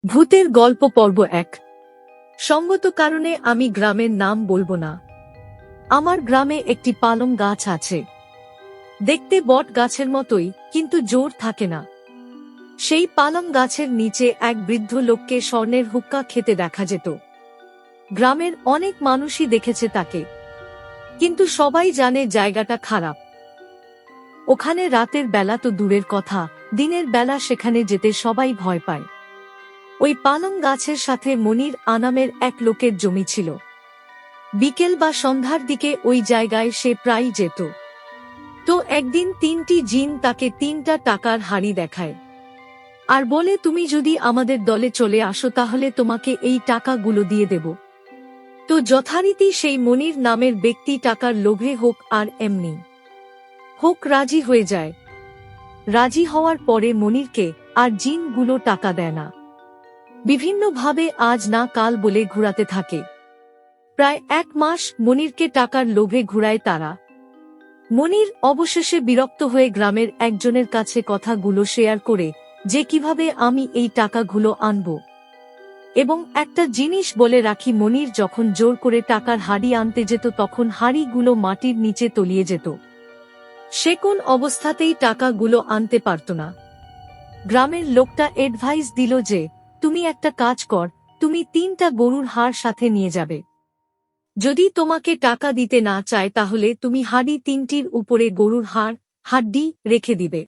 ভূতের গল্প পর্ব ১। সঙ্গত কারণে আমি গ্রামের নাম বলবো না। আমার গ্রামে একটি পালং গাছ আছে। দেখতে বট গাছের মতোই, কিন্তু জোর থাকে না। সেই পালং গাছের নিচে এক বৃদ্ধ লোককে স্বর্ণের হুক্কা খেতে দেখা যেত। গ্রামের অনেক মানুষই দেখেছে তাকে, কিন্তু সবাই জানে জায়গাটা খারাপ। ওখানে রাতের বেলা তো দূরের কথা, দিনের বেলা সেখানে যেতে সবাই ভয় পায়। ওই পালং গাছের সাথে মনির নামের এক লোকের জমি ছিল। বিকেল বা সন্ধ্যার দিকে ওই জায়গায় সে প্রায়ই যেত। তো একদিন ৩টি জিন তাকে ৩টা টাকার হাড়ি দেখায় আর বলে, তুমি যদি আমাদের দলে চলে আসো তাহলে তোমাকে এই টাকাগুলো দিয়ে দেব। তো যথারীতি সেই মনির নামের ব্যক্তি টাকার লোভে হোক আর এমনি হোক রাজি হয়ে যায়। রাজি হওয়ার পরে মনিরকে আর জিনগুলো টাকা দেয় না, বিভিন্নভাবে আজ না কাল বলে ঘুরাতে থাকে। প্রায় ১ মাস মনিরকে টাকার লোভে ঘুরায় তারা। মনির অবশেষে বিরক্ত হয়ে গ্রামের একজনের কাছে কথাগুলো শেয়ার করে যে কিভাবে আমি এই টাকাগুলো আনব। এবং একটা জিনিস বলে রাখি, মনির যখন জোর করে টাকার হাড়ি আনতে যেত তখন হাড়িগুলো মাটির নিচে তলিয়ে যেত। সে কোন অবস্থাতেই টাকাগুলো আনতে পারত না। গ্রামের লোকটা অ্যাডভাইস দিল যে, তুমি একটা কাজ কর, তুমি ৩টা গরুর হাড় সাথে নিয়ে যাবে। যদি তোমাকে টাকা দিতে না চায় তাহলে তুমি হাড়ি ৩টির উপরে গরুর হাড় হাড্ডি রেখে দিবে।